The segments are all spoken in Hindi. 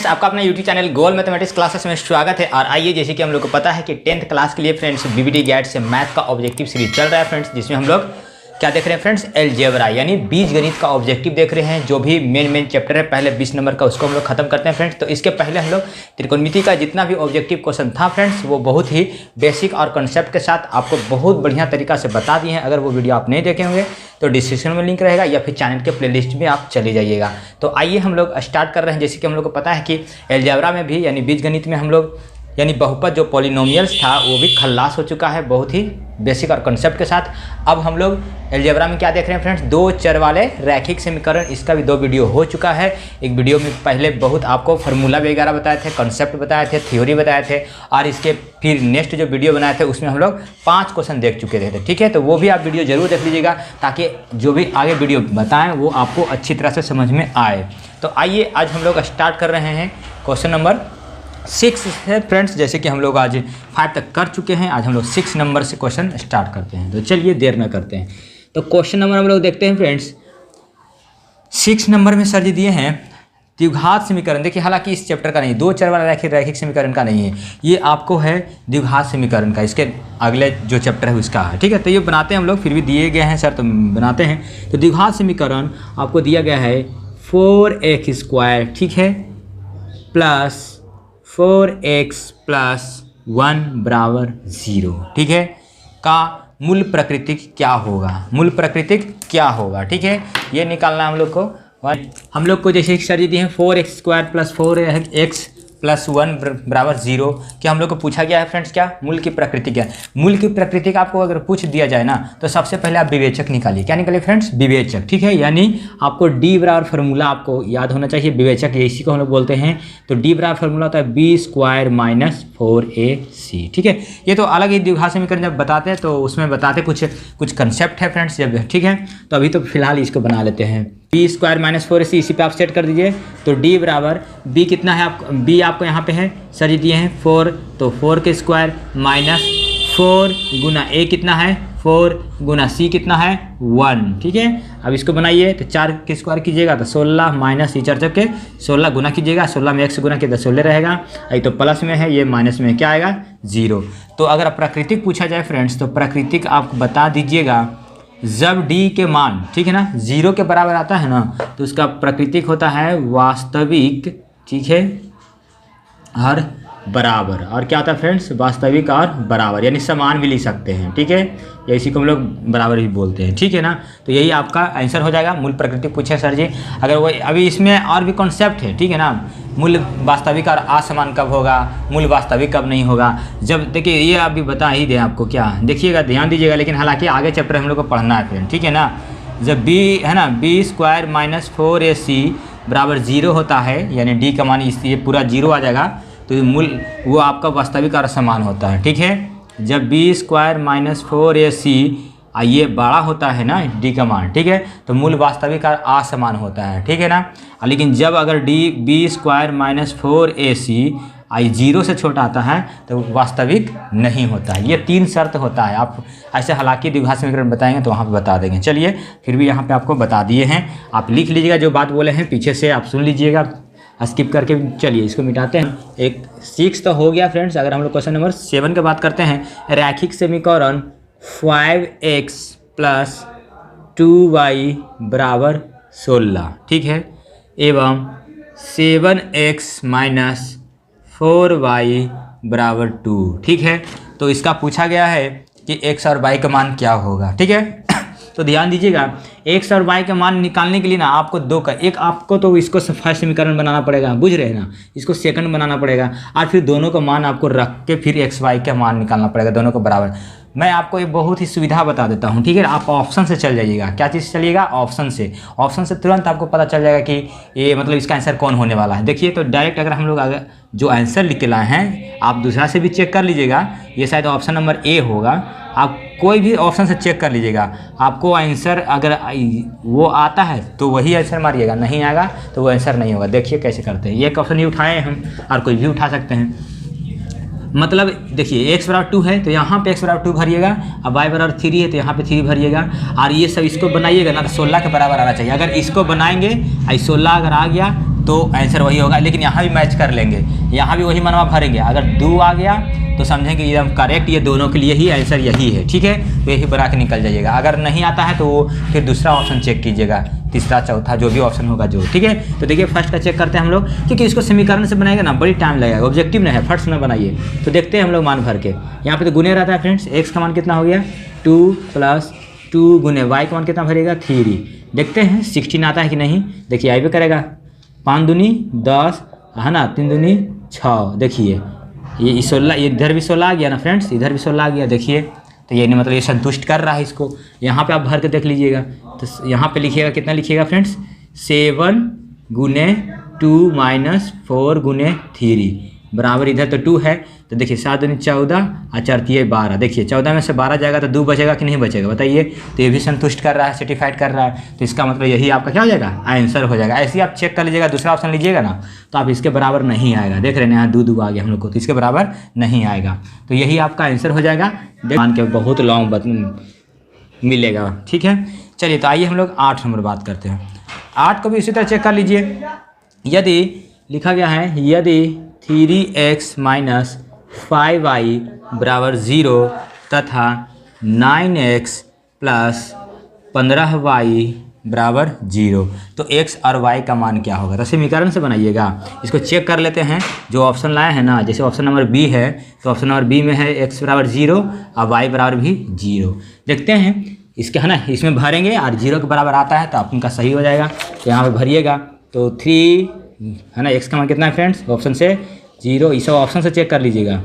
आपका अपना YouTube चैनल गोल मैथमेटिक्स क्लासेस में स्वागत है। और आइए, जैसे कि हम लोग को पता है कि 10th क्लास के लिए फ्रेंड्स बीबीडी गाइड से मैथ का ऑब्जेक्टिव सीरीज चल रहा है फ्रेंड्स, जिसमें हम लोग क्या देख रहे हैं फ्रेंड्स, अलजेब्रा यानी बीजगणित का ऑब्जेक्टिव देख रहे हैं। जो भी मेन चैप्टर है पहले 20 नंबर का, उसको हम लोग खत्म करते हैं फ्रेंड्स। तो इसके पहले हम लोग त्रिकोणमिति का जितना भी ऑब्जेक्टिव क्वेश्चन था फ्रेंड्स, वो बहुत ही बेसिक और कंसेप्ट के साथ आपको बहुत बढ़िया तरीका से बता दिए हैं। अगर वो वीडियो आप नहीं देखे होंगे तो डिस्क्रिप्शन में लिंक रहेगा या फिर चैनल के प्लेलिस्ट में आप चले जाइएगा। तो आइए हम लोग स्टार्ट कर रहे हैं। जैसे कि हम लोग को पता है कि अलजेब्रा में भी यानी बीजगणित में हम लोग यानी बहुपद जो पॉलिनोमियल्स था वो भी खल्लास हो चुका है बहुत ही बेसिक और कंसेप्ट के साथ। अब हम लोग अलजेब्रा में क्या देख रहे हैं फ्रेंड्स, दो चर वाले रैखिक समीकरण। इसका भी 2 वीडियो हो चुका है। एक वीडियो में पहले बहुत आपको फार्मूला वगैरह बताए थे, कंसेप्ट बताए थे, थ्योरी बताए थे, और इसके फिर नेक्स्ट जो वीडियो बनाए थे उसमें हम लोग 5 क्वेश्चन देख चुके थे। ठीक है, तो वो भी आप वीडियो जरूर देख लीजिएगा ताकि जो भी आगे वीडियो बताएं वो आपको अच्छी तरह से समझ में आए। तो आइए आज हम लोग स्टार्ट कर रहे हैं क्वेश्चन नंबर 6 है फ्रेंड्स। जैसे कि हम लोग आज 5 तक कर चुके हैं, आज हम लोग 6 नंबर से क्वेश्चन स्टार्ट करते हैं। तो चलिए देर न करते हैं। तो क्वेश्चन नंबर हम लोग देखते हैं फ्रेंड्स। 6 नंबर में सर जी दिए हैं द्विघात समीकरण। देखिए, हालांकि इस चैप्टर का नहीं, 2 चर वाला रैखिक समीकरण का नहीं है, ये आपको है द्विघात समीकरण का, इसके अगले जो चैप्टर है उसका है। ठीक है, तो ये बनाते हैं हम लोग, फिर भी दिए गए हैं सर तो बनाते हैं। तो द्विघात समीकरण आपको दिया गया है 4x², ठीक है, प्लस 4x + 1 = 0, ठीक है, का मूल प्रकृतिक क्या होगा, मूल प्रकृतिक क्या होगा। ठीक है, ये निकालना हम लोग को। हम लोग को जैसे सर जी दिए हैं 4x² + 4x + 1 = 0, क्या हम लोग को पूछा गया है फ्रेंड्स, क्या मूल की प्रकृति क्या है। मूल की प्रकृति का आपको अगर पूछ दिया जाए ना तो सबसे पहले आप विवेचक निकालिए। क्या निकालिए फ्रेंड्स, विवेचक। ठीक है, यानी आपको D बराबर फार्मूला आपको याद होना चाहिए, विवेचक इसी को हम लोग बोलते हैं। तो D बराबर फार्मूला होता है b² - 4ac। ठीक है, ये तो अलग ही द्विघात समीकरण जब बताते हैं तो उसमें बताते कुछ कंसेप्ट है फ्रेंड्स जब। ठीक है, तो अभी तो फिलहाल इसको बना लेते हैं। b² - 4ac इसी पे आप सेट कर दीजिए। तो D बराबर b कितना है, आपको b आपको यहाँ पे है सर जी दिए हैं 4, तो 4 के स्क्वायर माइनस 4 गुना a कितना है 4 गुना c कितना है 1। ठीक है, अब इसको बनाइए तो 4 के स्क्वायर कीजिएगा तो 16 माइनस 4 चौके 16 गुना कीजिएगा, 16 में 1 से गुना किया तो 16 रहेगा। ये तो प्लस में है, ये माइनस में क्या आएगा 0। तो अगर प्राकृतिक पूछा जाए फ्रेंड्स तो प्राकृतिक आप बता दीजिएगा जब d के मान, ठीक है ना, 0 के बराबर आता है ना तो उसका प्राकृतिक होता है वास्तविक, ठीक है, और बराबर। और क्या होता है फ्रेंड्स, वास्तविक और बराबर, यानी समान भी लिख सकते हैं। ठीक है, या इसी को हम लोग बराबर भी बोलते हैं। ठीक है ना, तो यही आपका आंसर हो जाएगा। मूल प्रकृति पूछे सर जी, अगर वो अभी इसमें और भी कॉन्सेप्ट है। ठीक है ना, मूल वास्तविक और असमान कब होगा, मूल वास्तविक कब नहीं होगा। जब देखिए ये अभी बता ही दें आपको, क्या देखिएगा, ध्यान दीजिएगा, लेकिन हालांकि आगे चैप्टर हम लोग को पढ़ना है फ्रेंड। ठीक है ना, जब b है ना b² - 4ac = 0 होता है, यानी d का मान ये पूरा 0 आ जाएगा, तो मूल वो आपका वास्तविक और समान होता है। ठीक है, जब b² - 4ac ये बड़ा होता है ना d का मान, ठीक है, तो मूल वास्तविक और असमान होता है। ठीक है ना, लेकिन जब अगर b² - 4ac 0 से छोटा आता है तो वास्तविक नहीं होता है। ये 3 शर्त होता है। आप ऐसे हालांकि द्विघात समीकरण बताएंगे तो वहाँ पे बता देंगे। चलिए फिर भी यहाँ पे आपको बता दिए हैं, आप लिख लीजिएगा, जो बात बोले हैं पीछे से आप सुन लीजिएगा, स्किप करके। चलिए इसको मिटाते हैं। एक 6 तो हो गया फ्रेंड्स। अगर हम लोग क्वेश्चन नंबर 7 की बात करते हैं, रैखिक समीकरण 5x + 2y = 16, ठीक है, एवं 7x - 4y = 2। ठीक है, तो इसका पूछा गया है कि x और y का मान क्या होगा। ठीक है, तो ध्यान दीजिएगा, x और y का मान निकालने के लिए ना आपको एक आपको तो इसको फर्स्ट समीकरण बनाना पड़ेगा, बुझ रहे हैं ना, इसको सेकंड बनाना पड़ेगा, और फिर दोनों का मान आपको रख के फिर x y का मान निकालना पड़ेगा, दोनों को बराबर। मैं आपको एक बहुत ही सुविधा बता देता हूँ। ठीक है, आप ऑप्शन से चल जाइएगा। क्या चीज़ चलिएगा, ऑप्शन से। ऑप्शन से तुरंत आपको पता चल जाएगा कि ये मतलब इसका आंसर कौन होने वाला है। देखिए, तो डायरेक्ट अगर हम लोग अगर जो आंसर लिख के लाए हैं, आप दूसरा से भी चेक कर लीजिएगा, ये शायद ऑप्शन नंबर ए होगा, आप कोई भी ऑप्शन से चेक कर लीजिएगा, आपको आंसर अगर वो आता है तो वही आंसर मारिएगा, नहीं आएगा तो वो आंसर नहीं होगा। देखिए कैसे करते हैं, एक ऑप्शन ही उठाए हम और कोई भी उठा सकते हैं। मतलब देखिए x = 2 है तो यहाँ पे x = 2 भरिएगा, अब y = 3 है तो यहाँ पे 3 भरिएगा, और ये सब इसको बनाइएगा ना तो 16 के बराबर आना चाहिए। अगर इसको बनाएंगे 16 अगर आ गया तो आंसर वही होगा। लेकिन यहाँ भी मैच कर लेंगे, यहाँ भी वही मनवा भरेंगे। अगर 2 आ गया तो समझेंगे एकदम करेक्ट, ये दोनों के लिए ही आंसर यही है, ठीक है। तो यही बना के निकल जाइएगा। अगर नहीं आता है तो वो फिर दूसरा ऑप्शन चेक कीजिएगा, तीसरा चौथा जो भी ऑप्शन होगा जो, ठीक है। तो देखिए फर्स्ट का चेक करते हैं हम लोग, क्योंकि इसको समीकरण से बनाएगा ना बड़ी टाइम लगेगा, ऑब्जेक्टिव नहीं है, फर्स्ट में बनाइए। तो देखते हैं हम लोग मान भर के। यहाँ पे तो गुने रहता है फ्रेंड्स, एक्स का मान कितना हो गया 2 + 2 गुने वाई का मान कितना भरेगा 3। देखते हैं 16 आता है कि नहीं। देखिए आई भी करेगा, 5 दूनी 10 है ना, 3 दूनी 6। देखिए ये 16, ये इधर भी 16 आ गया ना फ्रेंड्स, इधर भी 16 आ गया। देखिए तो ये नहीं मतलब ये संतुष्ट कर रहा है इसको। यहाँ पे आप भर के देख लीजिएगा, तो यहाँ पे लिखिएगा कितना लिखिएगा फ्रेंड्स 7 गुने 2 - 4 गुने 3 बराबर, इधर तो 2 है। तो देखिए 7 दूनी 14 और 4 × 12। देखिए 14 में से 12 जाएगा तो 2 बचेगा कि नहीं बचेगा बताइए। तो ये भी संतुष्ट कर रहा है, सेटिफाइड कर रहा है। तो इसका मतलब यही आपका क्या हो जाएगा आंसर हो जाएगा। ऐसे ही आप चेक कर लीजिएगा, दूसरा ऑप्शन लीजिएगा ना तो आप इसके बराबर नहीं आएगा। देख रहे हैं यहाँ 2 आ गया हम लोग को, तो इसके बराबर नहीं आएगा। तो यही आपका आंसर हो जाएगा। मान के बहुत लॉन्ग मिलेगा, ठीक है। चलिए तो आइए हम लोग 8 नंबर बात करते हैं। 8 को भी इसी तरह चेक कर लीजिए। यदि लिखा गया है यदि 3x - 5y = 0 तथा 9x + 15y = 0, तो x और y का मान क्या होगा। तो समीकरण से बनाइएगा। इसको चेक कर लेते हैं। जो ऑप्शन लाए हैं ना, जैसे ऑप्शन नंबर बी है तो ऑप्शन नंबर बी में है x = 0 और y बराबर भी 0। देखते हैं इसके है ना, इसमें भरेंगे और 0 के बराबर आता है तो आपका सही हो जाएगा। तो यहाँ पे भरिएगा तो 3 है ना, x का मान कितना है फ्रेंड्स ऑप्शन से 0, इस ऑप्शन से चेक कर लीजिएगा।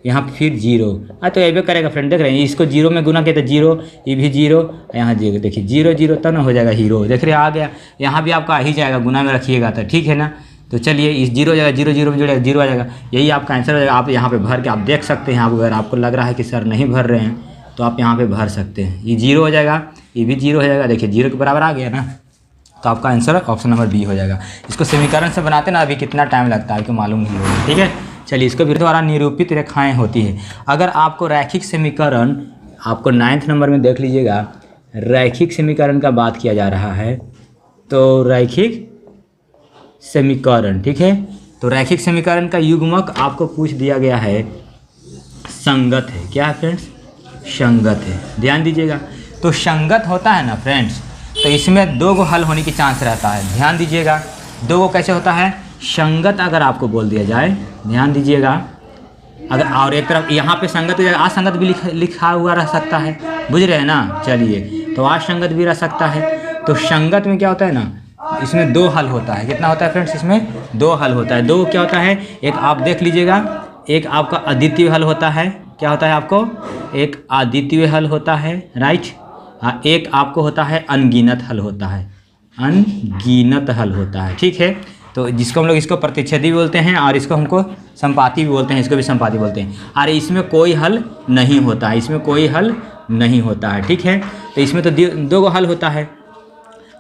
यहाँ फिर 0 तो ये भी करेगा फ्रेंड। देख रहे हैं इसको 0 में गुना किया तो 0, ये भी 0, यहाँ देखिए 0 0 तब ना हो जाएगा हीरो। देख रहे हैं आ गया, यहाँ भी आपका आ ही जाएगा, गुना में रखिएगा तो ठीक है ना। तो चलिए इस 0 जाएगा, 0 0 में जुड़ेगा 0 आ जाएगा, यही आपका आंसर हो जाएगा। आप यहाँ पे भर के आप देख सकते हैं। अगर आपको लग रहा है कि सर नहीं भर रहे हैं तो आप यहाँ पे भर सकते हैं। ये 0 हो जाएगा, ये भी 0 हो जाएगा। देखिए 0 के बराबर आ गया ना, तो आपका आंसर ऑप्शन नंबर बी हो जाएगा। इसको समीकरण से बनाते ना अभी कितना टाइम लगता है आपको मालूम नहीं होगा, ठीक है। चलिए इसको भी द्वारा निरूपित रेखाएं होती है। अगर आपको रैखिक समीकरण, आपको 9th नंबर में देख लीजिएगा, रैखिक समीकरण का बात किया जा रहा है। तो रैखिक समीकरण, ठीक है। तो रैखिक समीकरण का युग्मक आपको पूछ दिया गया है, संगत है। क्या है फ्रेंड्स, संगत है। ध्यान दीजिएगा। तो संगत होता है ना फ्रेंड्स, तो इसमें 2 को हल होने की चांस रहता है। ध्यान दीजिएगा 2 को कैसे होता है, संगत अगर आपको बोल दिया जाए, ध्यान दीजिएगा। अगर और एक तरफ यहाँ पे संगत हो जाएगा, असंगत भी लिखा हुआ रह सकता है, बुझ रहे हैं ना। चलिए तो असंगत भी रह सकता है। तो संगत में क्या होता है ना, इसमें 2 हल होता है। कितना होता है फ्रेंड्स, इसमें 2 हल होता है। 2 क्या होता है, एक आप देख लीजिएगा, एक आपका अद्वितीय हल होता है। क्या होता है आपको, एक अद्वितीय हल होता है, राइट। हाँ, एक आपको होता है अनगिनत हल होता है, अनगिनत हल होता है, ठीक है। तो जिसको हम लोग इसको प्रतिच्छेदी भी बोलते हैं और इसको हमको संपाती भी बोलते हैं, इसको भी संपाती बोलते हैं। और इसमें कोई हल नहीं होता है, इसमें कोई हल नहीं होता है, ठीक है। तो इसमें तो 2 हल होता है।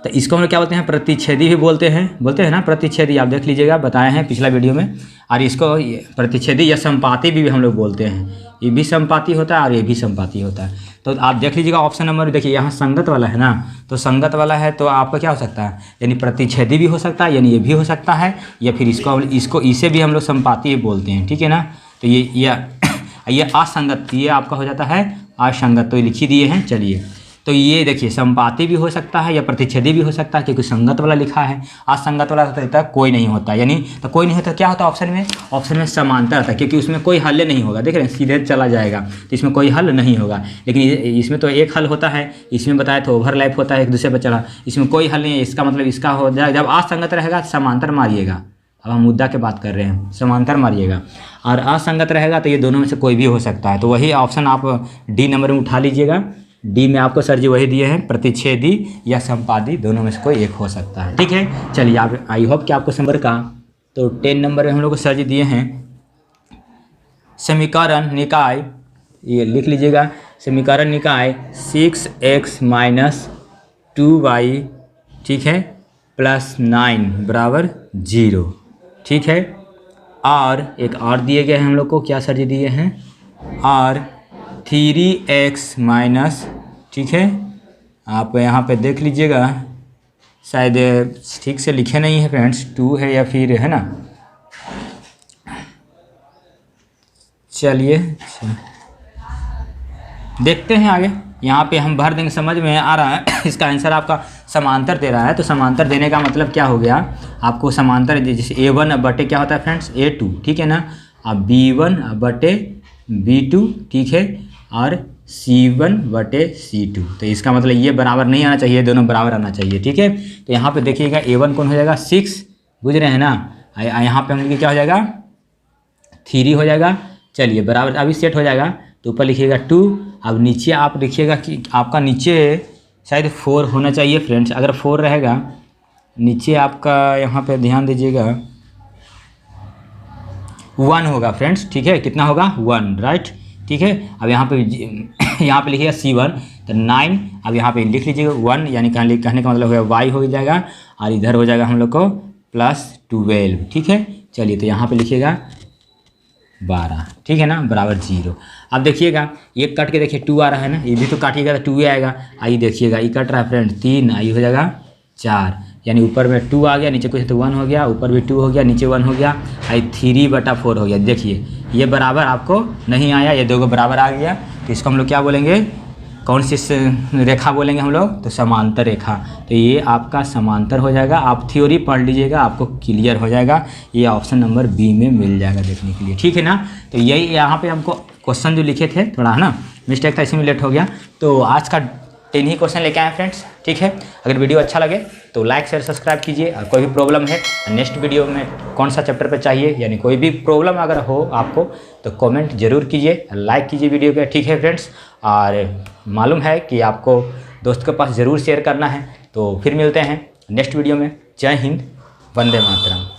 तो इसको हम लोग क्या बोलते हैं, प्रतिच्छेदी भी बोलते हैं ना, प्रतिच्छेदी। आप देख लीजिएगा, बताए हैं पिछला वीडियो में। और इसको प्रतिच्छेदी या संपाती भी हम लोग बोलते हैं। ये भी संपाती होता है और ये भी संपाती होता है। तो आप देख लीजिएगा ऑप्शन नंबर, देखिए यहाँ संगत वाला है ना, तो संगत वाला है तो आपका क्या हो सकता है, यानी प्रतिच्छेदी भी हो सकता है, यानी ये भी हो सकता है, या फिर इसको इसे भी हम लोग संपाती बोलते हैं, ठीक है ना। तो ये असंगत, ये आपका हो जाता है असंगत। तो ये लिख ही दिए हैं। चलिए तो ये देखिए संपाती भी हो सकता है या प्रतिच्छेदी भी हो सकता है, क्योंकि संगत वाला लिखा है। असंगत वाला होता है कोई नहीं होता, यानी तो कोई नहीं होता। क्या होता है ऑप्शन में समांतर आता है, क्योंकि उसमें कोई हल नहीं होगा। देख रहे हैं सीधे चला जाएगा, तो इसमें कोई हल नहीं होगा। लेकिन इसमें तो एक हल होता है, इसमें बताया तो ओवरलैप होता है एक दूसरे पर चला। इसमें कोई हल नहीं है, इसका मतलब इसका हो जाएगा। जब असंगत रहेगा समांतर मारिएगा। अब हम मुद्दा की बात कर रहे हैं, समांतर मारिएगा। और असंगत रहेगा तो ये दोनों में से कोई भी हो सकता है। तो वही ऑप्शन आप डी नंबर में उठा लीजिएगा। डी में आपको सर जी वही दिए हैं, प्रतिच्छेदी या संपादी, दोनों में से कोई एक हो सकता है, ठीक है। चलिए आप, आई होप कि आपको नंबर का, तो 10 नंबर में हम लोग को सर जी दिए हैं समीकरण निकाय, ये लिख लीजिएगा। समीकरण निकाय 6x - 2y, ठीक है, +9 बराबर 0, ठीक है। और एक और दिए गए हैं हम लोग को, क्या सर जी दिए हैं, और 3x - ठीक है, आप यहाँ पे देख लीजिएगा शायद ठीक से लिखे नहीं है फ्रेंड्स, 2 है या फिर है ना। चलिए देखते हैं आगे, यहाँ पे हम भर देंगे, समझ में आ रहा है। इसका आंसर आपका समांतर दे रहा है, तो समांतर देने का मतलब क्या हो गया, आपको समांतर जैसे A1 बटे क्या होता है फ्रेंड्स A2, ठीक है ना। अब B1 बटे B2, ठीक है, और C1 बटे C2, तो इसका मतलब ये बराबर नहीं आना चाहिए, दोनों बराबर आना चाहिए, ठीक है। तो यहाँ पे देखिएगा A1 कौन हो जाएगा 6, बुझ रहे हैं ना। यहाँ पे हम लोग क्या हो जाएगा 3 हो जाएगा। चलिए बराबर अभी सेट हो जाएगा, तो ऊपर लिखिएगा 2। अब नीचे आप देखिएगा कि आपका नीचे शायद 4 होना चाहिए फ्रेंड्स। अगर 4 रहेगा नीचे आपका, यहाँ पे ध्यान दीजिएगा 1 होगा फ्रेंड्स, ठीक है। कितना होगा 1, राइट, ठीक है। अब यहाँ पे यहाँ पे लिखिएगा C1 तो 9। अब यहाँ पे लिख लीजिएगा 1, यानी कहने का मतलब होगा y हो जाएगा, और इधर हो जाएगा हम लोग को +12, ठीक है। चलिए तो यहाँ पे लिखिएगा 12, ठीक है ना, बराबर 0। अब देखिएगा ये कट के देखिए 2 आ रहा है ना, ये भी तो काटिएगा तो 2 ही आएगा। आइए देखिएगा ये कट रहा है फ्रेंड 3, आई हो जाएगा 4, यानी ऊपर में 2 आ गया, नीचे कुछ तो 1 हो गया, ऊपर भी 2 हो गया, नीचे 1 हो गया, आई 3/4 हो गया। देखिए ये बराबर आपको नहीं आया, ये 2 को बराबर आ गया, तो इसको हम लोग क्या बोलेंगे, कौन सी रेखा बोलेंगे हम लोग, तो समांतर रेखा। तो ये आपका समांतर हो जाएगा। आप थ्योरी पढ़ लीजिएगा, आपको क्लियर हो जाएगा। ये ऑप्शन नंबर बी में मिल जाएगा देखने के लिए, ठीक है ना। तो यही यहाँ पे हमको क्वेश्चन जो लिखे थे थोड़ा है ना मिस्टेक था, इसमें लेट हो गया। तो आज का 10 ही क्वेश्चन लेके आए फ्रेंड्स, ठीक है। अगर वीडियो अच्छा लगे तो लाइक शेयर सब्सक्राइब कीजिए, और कोई भी प्रॉब्लम है नेक्स्ट वीडियो में कौन सा चैप्टर पे चाहिए, यानी कोई भी प्रॉब्लम अगर हो आपको तो कमेंट जरूर कीजिए, लाइक कीजिए वीडियो के, ठीक है फ्रेंड्स। और मालूम है कि आपको दोस्त के पास ज़रूर शेयर करना है। तो फिर मिलते हैं नेक्स्ट वीडियो में। जय हिंद, वंदे मातरम।